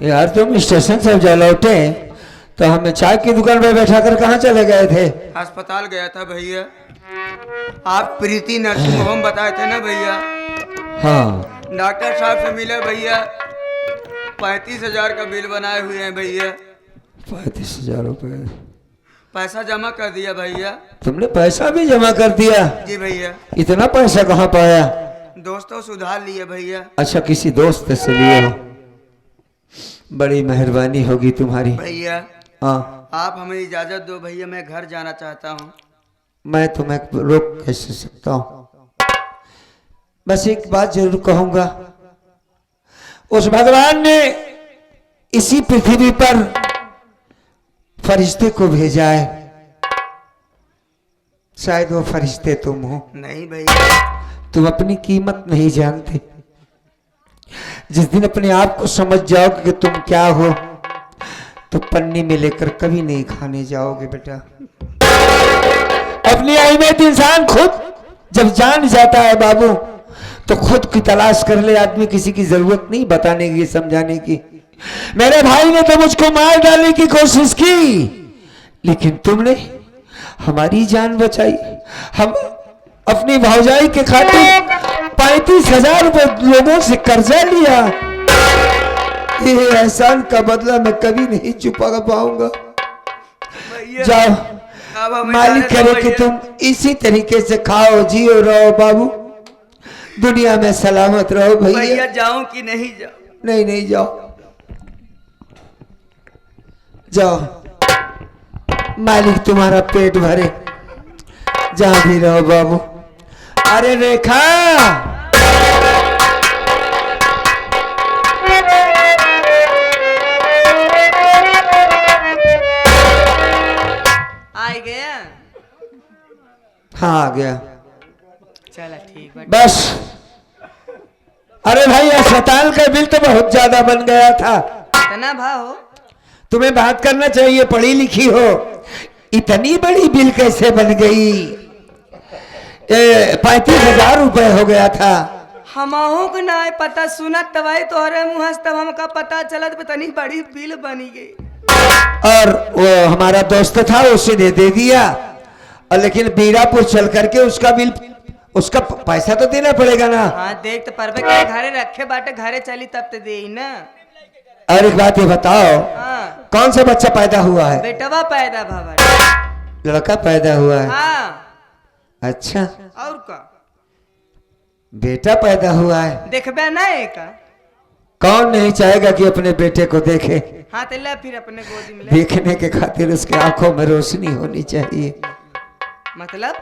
यार तुम स्टेशन से जा लौटे तो हमें चाय की दुकान पे बैठा कर कहाँ चले गए थे? अस्पताल गया था भैया। आप प्रीति नर्सिंग होम बताए थे ना भैया। हाँ। डॉक्टर साहब से मिले भैया। 35,000 का बिल बनाए हुए हैं भैया। 35,000 रुपये पैसा जमा कर दिया भैया। तुमने पैसा भी जमा कर दिया? जी भैया। इतना पैसा कहाँ पाया? दोस्तों से उधार लिए भैया। अच्छा, किसी दोस्त से लिए हो? बड़ी मेहरबानी होगी तुम्हारी भैया। हाँ। आप हमें इजाजत दो भैया, मैं घर जाना चाहता हूँ। मैं तुम्हें रोक कैसे सकता हूँ? बस एक बात जरूर कहूंगा, उस भगवान ने इसी पृथ्वी पर फरिश्ते को भेजा है, शायद वो फरिश्ते तुम हो। नहीं भैया। तुम अपनी कीमत नहीं जानते। जिस दिन अपने आप को समझ जाओगे कि तुम क्या हो, तो पन्नी में लेकर कभी नहीं खाने जाओगे बेटा। अपनी अहमियत इंसान खुद जब जान जाता है बाबू, तो खुद की तलाश कर ले आदमी, किसी की जरूरत नहीं बताने की, समझाने की। मेरे भाई ने तो मुझको मार डालने की कोशिश की, लेकिन तुमने हमारी जान बचाई। हम अपनी भौजाई के खातिर 35,000 रुपए लोगों से कर्जा लिया। ये एहसान का बदला मैं कभी नहीं चुका पाऊंगा। जाओ, मालिक करे कि तुम इसी तरीके से खाओ, जियो, रहो बाबू, दुनिया में सलामत रहो। भैया जाऊं कि नहीं जाऊं? नहीं नहीं, जाओ जाओ, मालिक तुम्हारा पेट भरे, जहां भी रहो बाबू। अरे रेखा, आ गया? हाँ आ गया। चला ठीक है। बस। अरे भाई, अस्पताल का बिल तो बहुत ज्यादा बन गया था। इतना भाव हो? तुम्हें बात करना चाहिए, पढ़ी लिखी हो। इतनी बड़ी बिल कैसे बन गई? 35,000 रुपए हो गया था। हमहू को ना पता, सुना तवाई तोहरे मुँह से तब हमका पता चलत, इतनी बड़ी बिल बनी गई। और वो हमारा दोस्त था, उसे दे दिया, और लेकिन बीरापुर चल करके उसका बिल, उसका पैसा तो देना पड़ेगा ना। हाँ देख तो परवे के घरे रखे बाटे, घरे चली तब तो दे ना। और एक बात ये बताओ, हाँ। कौन सा बच्चा पैदा हुआ है? बेटवा पैदा भवन। लड़का पैदा हुआ है? हाँ। अच्छा, और का बेटा पैदा हुआ है? देखबे ना एक। कौन नहीं चाहेगा कि अपने बेटे को देखे? हाँ तो ले फिर अपने गोदी में ले। देखने के खातिर उसके आंखों में रोशनी होनी चाहिए। मतलब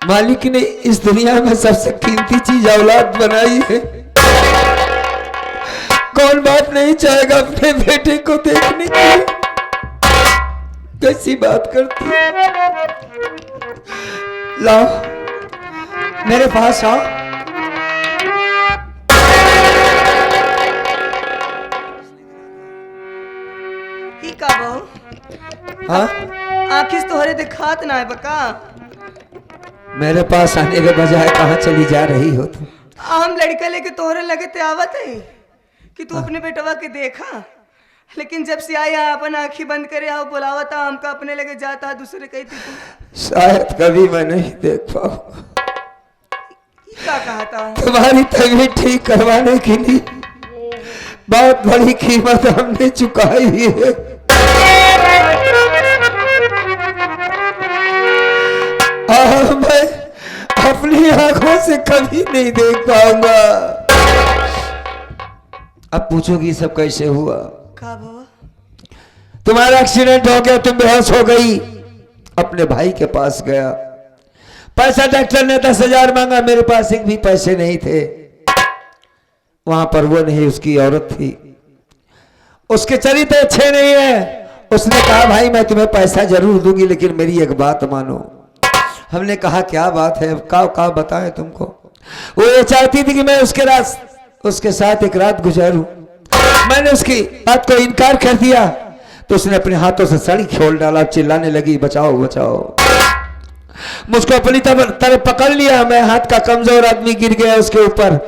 मालिक ने इस दुनिया में सबसे कीमती चीज औलाद बनाई है। कौन बाप नहीं चाहेगा अपने बेटे को देखने की? कैसी बात करती है? लाओ मेरे पास आओ। ही का बहू? हाँ, आखिस तोहरे दिखात ना है बका। मेरे पास आने के बजाय कहाँ चली जा रही हो तुम? हम लड़का लेके तोहरे लगे ते आवत है कि तू अपने बेटवा के देखा, लेकिन जब से आया अपन आंखी बंद करे आओ बुलावता, हमका अपने लगे जाता दूसरे कहती तू। शायद कभी मैं नहीं देख पाऊंगा। क्या कहा था? तुम्हारी तबीयत ठीक करवाने के लिए बहुत बड़ी कीमत हमने चुकाई है। मैं अपनी आंखों से कभी नहीं देख पाऊंगा। अब पूछोगी सब कैसे हुआ? का बाबा? तुम्हारा एक्सीडेंट हो गया, तुम बेहोश हो गई, अपने भाई के पास गया, पैसा डॉक्टर ने 10,000 मांगा, मेरे पास एक भी पैसे नहीं थे। वहां पर वो नहीं, उसकी औरत थी, उसके चरित्र अच्छे नहीं है। उसने कहा भाई मैं तुम्हें पैसा जरूर दूंगी, लेकिन मेरी एक बात मानो। हमने कहा क्या बात है? का बताएं तुमको? वो ये चाहती थी कि मैं उसके साथ एक रात गुजारूं। मैंने उसकी बात को इनकार कर दिया, तो उसने अपने हाथों से सड़ी खोल डाला, चिल्लाने लगी बचाओ बचाओ। मुझको अपनी तरफ पकड़ लिया, मैं हाथ का कमजोर आदमी गिर गया उसके ऊपर।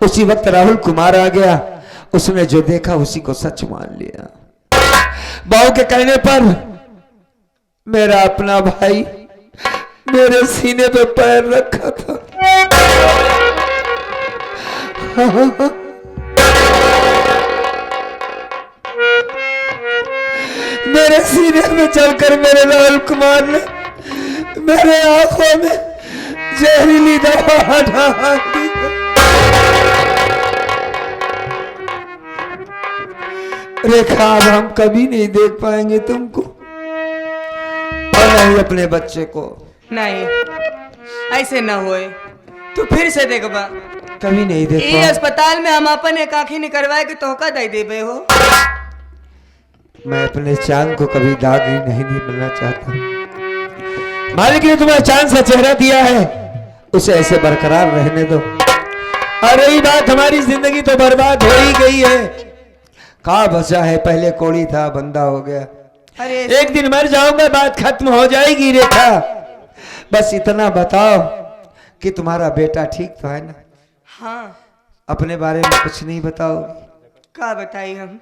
उसी वक्त राहुल कुमार आ गया उसने जो देखा उसी को सच मान लिया। बहू के कहने पर मेरा अपना भाई मेरे सीने पे पैर रखा था। मेरे सीने में चलकर मेरे लाल कुमार ने मेरे आंखों में जहरीली दवा डाल दी। रेखा, अब हम कभी नहीं देख पाएंगे तुमको और नहीं अपने बच्चे को। नहीं, ऐसे न होए, तू फिर से देखबा। कभी नहीं देख ये पाएंगे। अस्पताल में हम अपन एक आँखी नहीं करवाए कि तोहका दे देबे हो। मैं अपने चांद को कभी दाग ही नहीं मिलना चाहता। मालिक ने तुम्हें चांद सा चेहरा दिया है, उसे ऐसे बरकरार रहने दो। और रही बात, हमारी जिंदगी तो बर्बाद हो ही गई है। कहा बचा है, पहले कोड़ी था बंदा हो गया। अरे एक दिन मर जाऊंगा, बात खत्म हो जाएगी। रेखा, बस इतना बताओ कि तुम्हारा बेटा ठीक तो है ना? हाँ, अपने बारे में कुछ नहीं बताओगी? का बताई हम?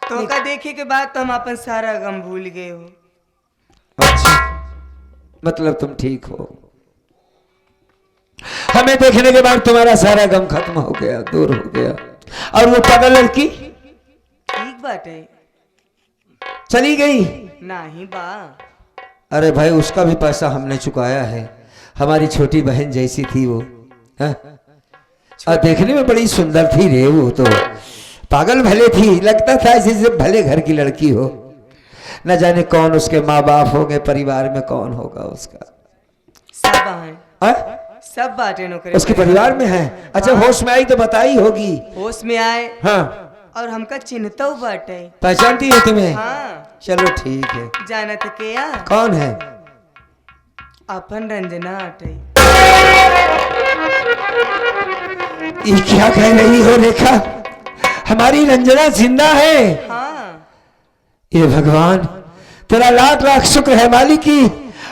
तो का देखे के बाद तो हम अपन सारा गम भूल गए हो। अच्छा, मतलब तुम ठीक हो। हमें देखने के बाद तुम्हारा सारा गम खत्म हो गया, दूर हो गया। और वो पागल लड़की ठीक बात है, चली गई? नहीं बा। अरे भाई, उसका भी पैसा हमने चुकाया है। हमारी छोटी बहन जैसी थी वो, हाँ? और देखने में बड़ी सुंदर थी रे वो तो। पागल भले थी, लगता था जैसे भले घर की लड़की हो। न जाने कौन उसके माँ बाप होंगे, परिवार में कौन होगा उसका। सब हैं, हाँ? सब बातें नौकरी उसके परिवार में है? अच्छा, हाँ। होश में आई तो बताई होगी। होश में आए हाँ, और हमका चिन्हता बाटे। पहचानती है तुम्हें? हाँ, चलो ठीक है। जानत के या कौन है? अपन रंजना आटे। ये क्या कह रही हो रेखा? हमारी रंजना जिंदा है? हाँ, ये भगवान, तेरा लाख लाख शुक्र है मालिक की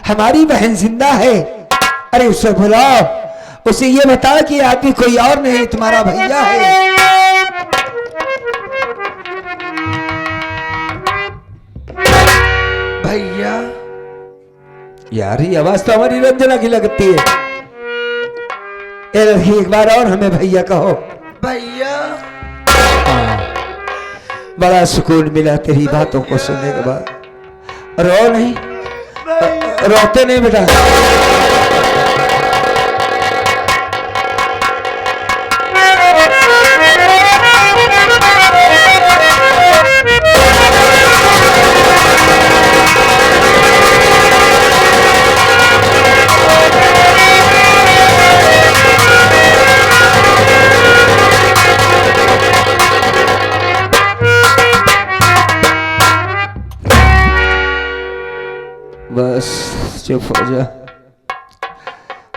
हमारी बहन जिंदा है। अरे उसे बुलाओ, उसे ये बता कि आदमी कोई और नहीं, तुम्हारा भैया है। भैया? यार, ये आवाज तो हमारी रंजना की लगती है। ए लड़की, एक बार और हमें भैया कहो। भैया, बड़ा सुकून मिला तेरी बातों को सुनने के बाद। रो नहीं, रोते नहीं बेटा। बस चुप हो जा।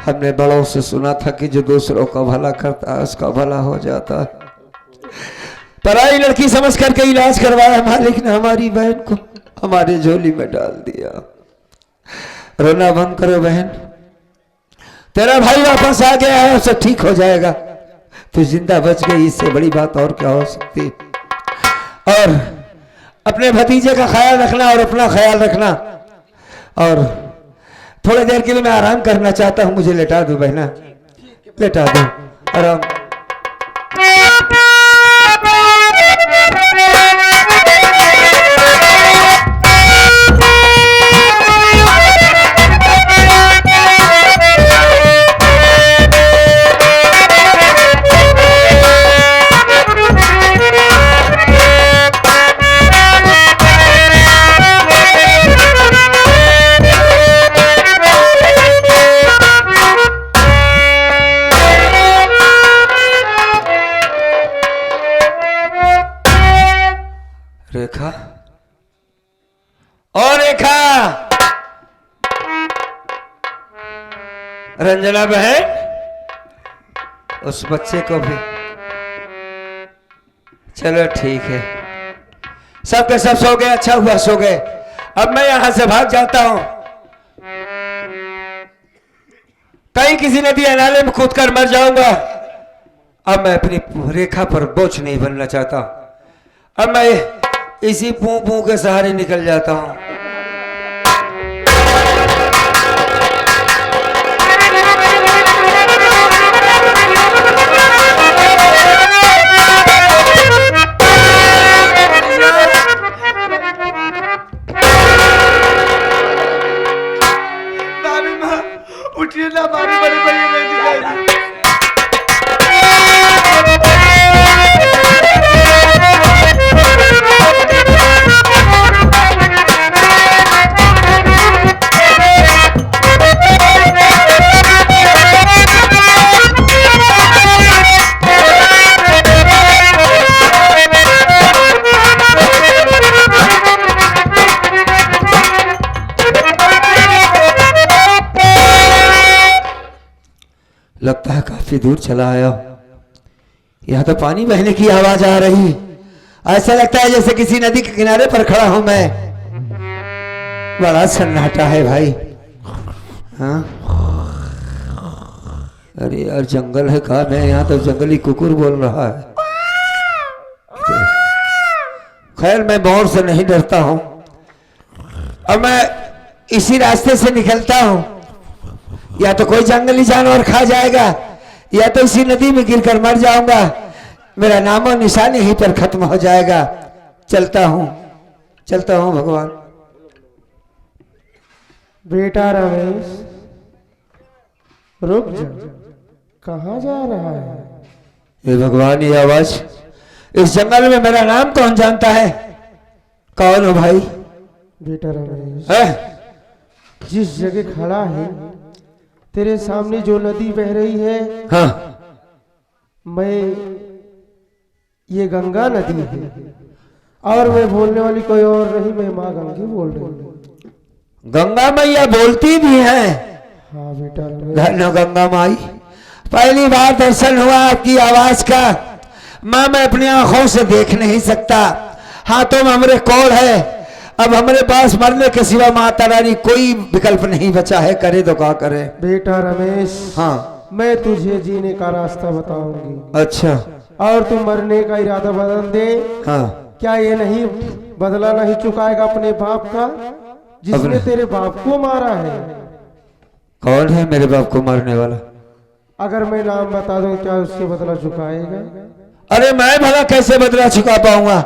हमने बड़ों से सुना था कि जो दूसरों का भला करता है उसका भला हो जाता है। पराई लड़की समझ करके इलाज करवाया, मालिक ने हमारी बहन को हमारे झोली में डाल दिया। रोना बंद करो बहन, तेरा भाई वापस आ गया है, सब ठीक हो जाएगा। तू जिंदा बच गई, इससे बड़ी बात और क्या हो सकती। और अपने भतीजे का ख्याल रखना और अपना ख्याल रखना। और थोड़ी देर के लिए मैं आराम करना चाहता हूं, मुझे लेटा दो बहना, लेटा दो आराम। रेखा, और रेखा, रंजना बहन, उस बच्चे को भी। चलो ठीक है, सब के सब सो गए, अच्छा हुआ सो गए। अब मैं यहां से भाग जाता हूं, कहीं किसी नदी नाले में कूद कर मर जाऊंगा। अब मैं अपनी रेखा पर बोझ नहीं बनना चाहता। अब मैं इसी पू पू के सहारे निकल जाता हूँ। उठिए ना, बारी बड़ी बड़ी मैं दिखाई दी। लगता है काफी दूर चला आया। यहाँ तो पानी बहने की आवाज आ रही। ऐसा लगता है जैसे किसी नदी के किनारे पर खड़ा हूं मैं। बड़ा सन्नाटा है भाई। हाँ, अरे यार जंगल है कहा मैं, यहाँ तो जंगली कुकुर बोल रहा है। खैर मैं मोर से नहीं डरता हूं। अब मैं इसी रास्ते से निकलता हूं। या तो कोई जंगली जानवर खा जाएगा या तो इसी नदी में गिरकर मर जाऊंगा। मेरा नामो निशान यहीं पर खत्म हो जाएगा। चलता हूं भगवान। बेटा रमेश, रुक जा, कहाँ जा रहा है? ये भगवान, ये आवाज इस जंगल में मेरा नाम कौन जानता है? कौन हो भाई? बेटा रमेश, है? जिस जगह खड़ा है तेरे सामने जो नदी बह रही है, हाँ, मैं ये गंगा नदी है और मैं बोलने वाली कोई और नहीं, मैं माँ गंगी बोल रही हूँ। गंगा मैया बोलती भी है? हाँ बेटा रमेश। धन्य गंगा माई, पहली बार दर्शन हुआ आपकी आवाज का। माँ मैं अपनी आंखों से देख नहीं सकता, हाथों में हमरे कोड़ है। अब हमारे पास मरने के सिवा माता रानी कोई विकल्प नहीं बचा है, करे तो क्या करे। बेटा रमेश, हाँ, मैं तुझे जीने का रास्ता बताऊंगी। अच्छा, और तू मरने का इरादा बदल दे। हाँ, क्या ये नहीं बदला नहीं चुकाएगा अपने बाप का, जिसने तेरे बाप को मारा है? कौन है मेरे बाप को मारने वाला? अगर मैं नाम बता दूं क्या उससे बदला चुकाएगा? अरे मैं भला कैसे बदला चुका पाऊंगा?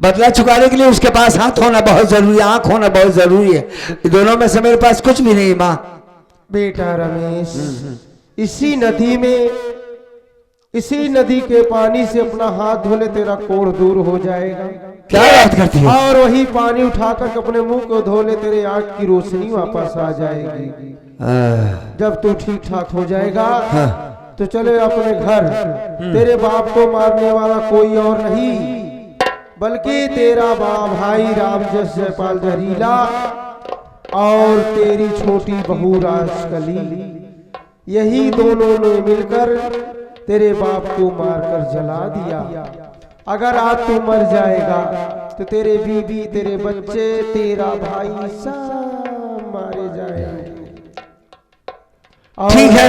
बदला चुकाने के लिए उसके पास हाथ होना बहुत जरूरी है, आंख होना बहुत जरूरी है। दोनों में से मेरे पास कुछ भी नहीं। माँ बेटा रमेश, इसी नदी में, इसी नदी के पानी से अपना हाथ धोले, तेरा कोढ़ दूर हो जाएगा। क्या बात करती है? और वही पानी उठाकर अपने मुंह को धोले, तेरे आंख की रोशनी वापस आ जाएगी। जब तू ठीक ठाक हो जाएगा तो चले अपने घर। तेरे बाप को मारने वाला कोई और नहीं बल्कि तेरा भाई राम जयपाल जहरीला और तेरी छोटी बहू राजकली, यही दोनों ने मिलकर तेरे बाप को मारकर जला दिया। अगर आज तू मर जाएगा तो तेरे बीबी, तेरे बच्चे, तेरा भाई सब मारे जाएंगे। ठीक है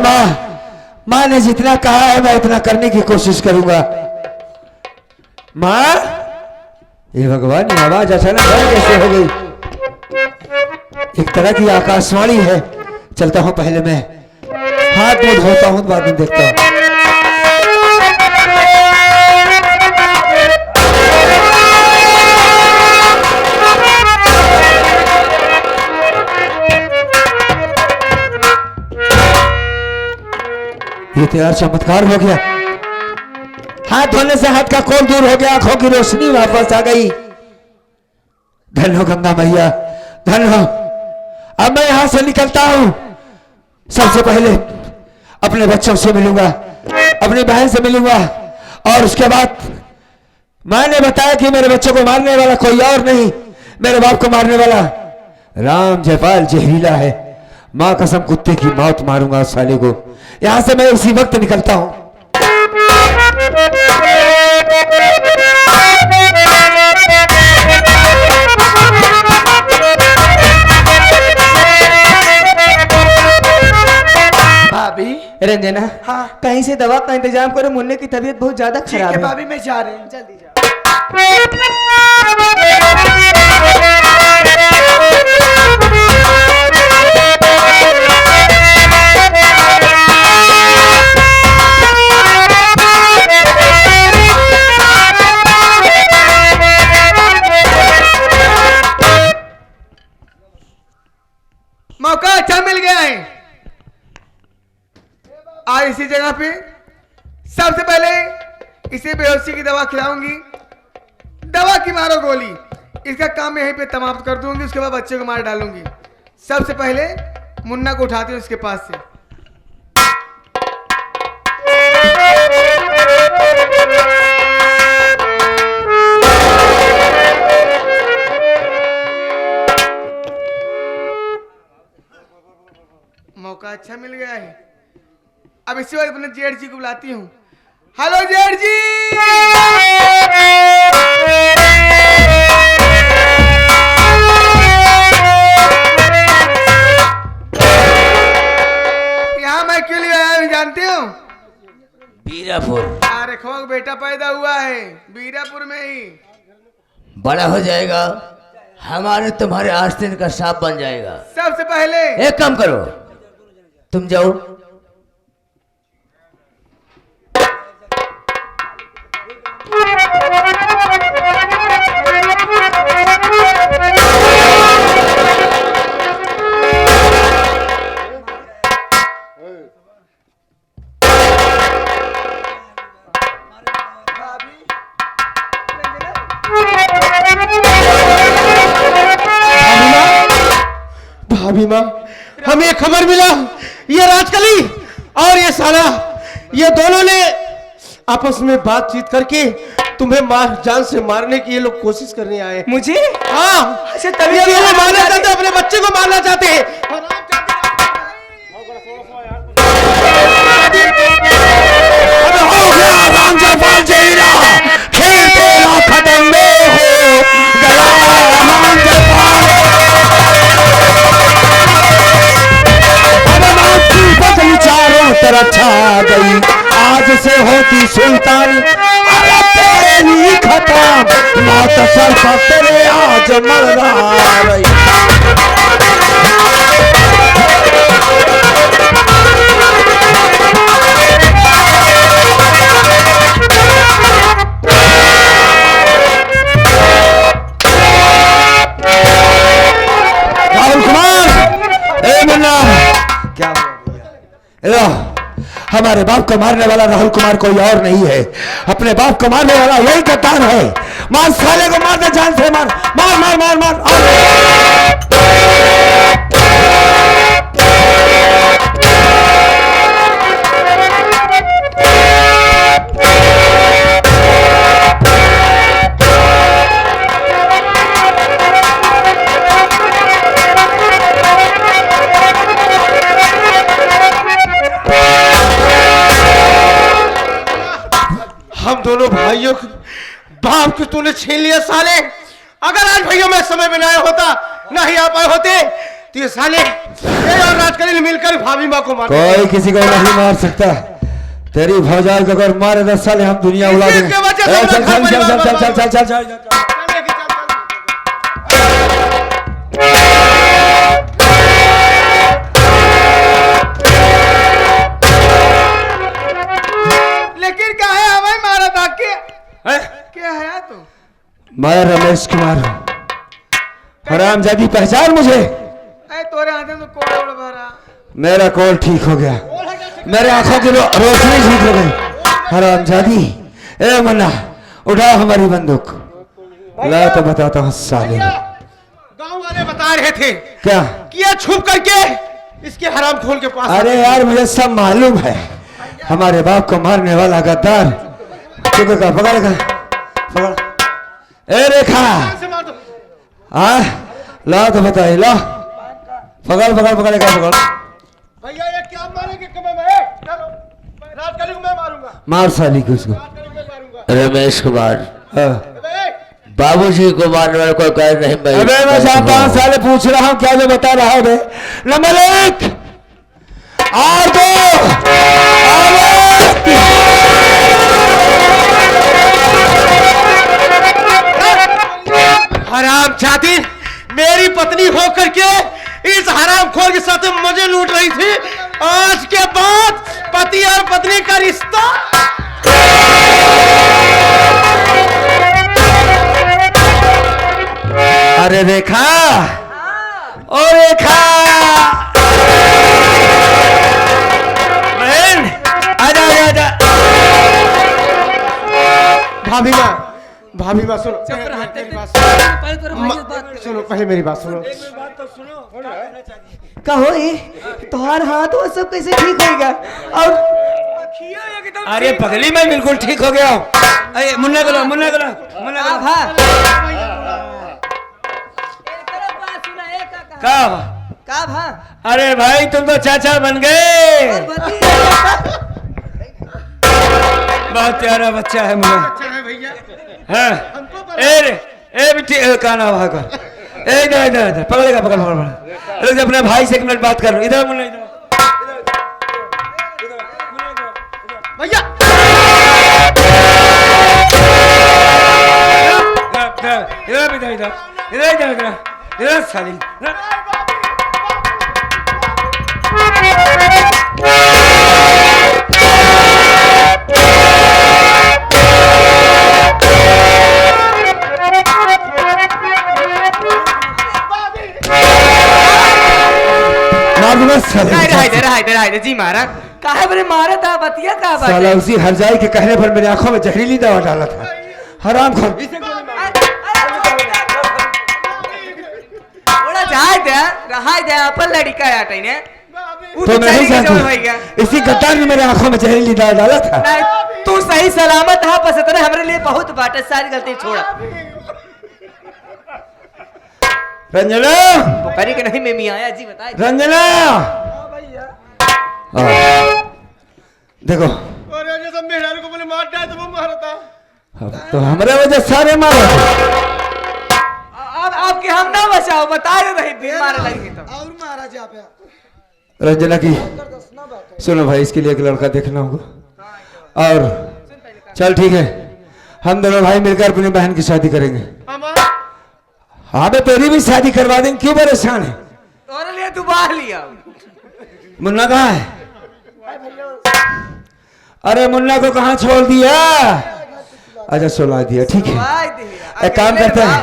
माँ ने जितना कहा है मैं उतना करने की कोशिश करूंगा। माँ, ये भगवान की आवाज अचानक कैसे हो गई? एक तरह की आकाशवाणी है। चलता हूं, पहले मैं हाथ मुंह धोता हूं, बाद में देखता हूं। ये तो यार चमत्कार हो गया। हाथ धोने से हाथ का कोढ़ दूर हो गया, आंखों की रोशनी वापस आ गई। धन हो गंगा मैया, धन हो। अब मैं यहां से निकलता हूं। सबसे पहले अपने बच्चों से मिलूंगा, अपनी बहन से मिलूंगा, और उसके बाद मां ने बताया कि मेरे बच्चों को मारने वाला कोई और नहीं, मेरे बाप को मारने वाला राम जयपाल जहरीला है। मां कसम कुत्ते की मौत मारूंगा उस साले को। यहां से मैं इसी वक्त निकलता हूं। भाभी, रंजना, हाँ। कहीं से दवा का इंतजाम करो, मुन्ने की तबीयत बहुत ज्यादा ठीक खराब है है। भाभी, मैं जा रही हूँ। जल्दी जा। मौका अच्छा मिल गया है। आज इसी जगह पे सबसे पहले इसे बेहोशी की दवा खिलाऊंगी। दवा की मारो गोली, इसका काम यहीं पे समाप्त कर दूंगी। उसके बाद बच्चे को मार डालूंगी। सबसे पहले मुन्ना को उठाती हूँ उसके पास से। मौका अच्छा मिल गया है। अब इसी वक्त अपने जेठ जी को बुलाती हूँ। हेलो जेठ जी, यहाँ मैं क्यों ले आया हूँ जानते हो? बीरापुर अरे खोक बेटा पैदा हुआ है बीरापुर में ही। बड़ा हो जाएगा, हमारे तुम्हारे आस्तीन का सांप बन जाएगा। सबसे पहले एक काम करो, तुम जाओ। भाभी माँ, हमें खबर मिला ये राजकली और ये साला, ये दोनों ने आपस में बातचीत करके तुम्हें जान से मारने की ये लोग कोशिश करने आए हैं। मुझे? हाँ, अच्छा, तभी ये तो दोनों हम मारना जाते- चाहते हैं, अपने बच्चे को मारना चाहते हैं। अब हो गया रामजपाल जेरा, खेल तेरा खत्म में हो गया रामजपाल। अब मौत की बदली चारों तरफ छा गई, आज से होती सुल्तानी अब तेरी खत्म। मौत सर पर तेरे आज मर रही। राहुल कुमार, ए मुन्ना, क्या लो, हमारे बाप को मारने वाला राहुल कुमार कोई और नहीं है, अपने बाप को मारने वाला यही कप्तान है। मार साले को, मार दे जान से, मार मार मार मार मार। हम दोनों भाइयों को बाप को तूने छीन लिया साले। अगर आज भैया मैं समय में ना होता, ना ही आ पाए होते, तो ये साले ये और राजकली ने मिलकर भाभी माँ को मार कोई किसी को नहीं मार सकता। तेरी भौजाई को अगर मारे 10 साल हम दुनिया उड़ा देंगे। इसके वजह से ए, हम चल लोग चल घर चल चल परिवार चल चल चल चल चल। लेकिन क्या है हमें मारा था क्या है तू? मैं रमेश कुमार हूँ। हरामजादी पहचान मुझे? ऐ तोरे हाथ में तो कोड़ भरा। मेरा कॉल ठीक हो गया, मेरे आंखों की रोशनी ठीक हो गई। हरामजादी, ए मन्ना, उठाओ हमारी बंदूक। ला तो बताता हूँ साले। गांव वाले बता रहे थे क्या? कि ये छुप करके इसके हराम खोल के पास। अरे यार, मुझे सब मालूम है। हमारे बाप को मारने वाला गद्दार पकड़ पकड़। ए रेखा, ला तो बताइए, ला पकड़ पकड़ पकड़ पकड़। भैया ये क्या मारेंगे कब मैं? चलो राजकली को मैं मारूंगा, मार साली को उसको। राजकली को मैं मारूंगा। रमेश कुमार, हाँ। बाबूजी को मारने वाला कोई कह नहीं। अबे मैं 5 साल पूछ रहा हूँ, क्या जो बता रहा है? नंबर 1, और दो हराम जाती मेरी पत्नी होकर के इस हरामखोर के साथ मुझे लूट रही थी। आज के बाद पति और पत्नी का रिश्ता। अरे रेखा, ओ रेखा, बहन आजा आजा आजा। भाभी माँ सुनो, सुनो पहले मेरी बात सुनो। कहो ये तुम्हार हाथ वो सब कैसे ठीक होएगा? और अरे पगली मैं बिल्कुल ठीक हो गया हूँ। अरे मुन्ना को लो, मुन्ना को लो, मुन्ना को लो। का भा? अरे भाई तुम तो चाचा बन गए। बहुत प्यारा बच्चा है मुन्ना। अच्छा है भैया। हाँ ए बिट्टी का नाम है कर। इधर इधर इधर पकड़ेगा, पकड़ पकड़। रुक जा, अपने भाई से एक मिनट बात कर लो। इधर मुन्ना, इधर भैया इधर इधर इधर इधर इधर इधर साली। जी महाराज काहे बरे मारा था? बतिया का बात साला उसी हरजाई के कहने पर मेरी आंखों में जहरीली दवा डाला था। हराम खोर। थोड़ा जाए दे, रहा दे, अपन लड़का है आटे ने। तो मैं नहीं जानती, इसी गद्दार ने मेरे आंखों में जहरीली दवा डाला था। नहीं, तू सही सलामत है, बस इतना हमारे लिए बहुत बात। सारी गलती छोड़ा। रंजना, करी के नहीं मैं मियाँ आया जी, बताए रंजना, देखो और ये सब मेहरारू को बोले मारता है तो वो मारता। अब तो हमारे वजह सारे मारो। अब आपके हम ना बचाओ, बता रहे नहीं मारे लगे तो। और महाराज यहाँ पे रंजना की सुनो भाई, इसके लिए एक लड़का देखना होगा। और चल ठीक है, हम दोनों भाई मिलकर अपनी बहन की शादी करेंगे। हाँ बे, तेरी भी शादी करवा देंगे, क्यों परेशान है? और लिए तू बाहर लिया। मुन्ना कहाँ है? अरे मुन्ना को कहाँ छोड़ दिया? अच्छा सुला दिया, ठीक है। एक काम करते हैं,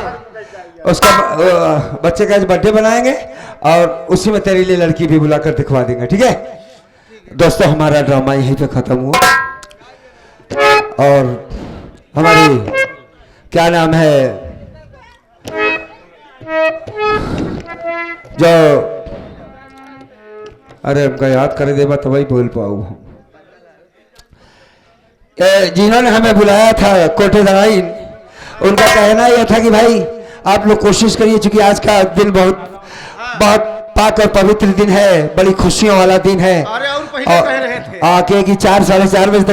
उसका बच्चे का आज बर्थडे बनाएंगे और उसी में तेरे लिए लड़की भी बुलाकर दिखवा देंगे, ठीक है? दोस्तों हमारा ड्रामा यहीं पे खत्म हुआ। और हमारी क्या नाम है जो, अरे हमका याद करे देवा तो वही बोल पाऊ। जिन्होंने हमें बुलाया था कोटे दराइन, उनका कहना यह था कि भाई आप लोग कोशिश करिए, चूंकि आज का दिन बहुत बहुत पाक और पवित्र दिन है, बड़ी खुशियों वाला दिन है। अरे और पहले कह रहे थे आके कि 4 साढ़े 4 बजे तक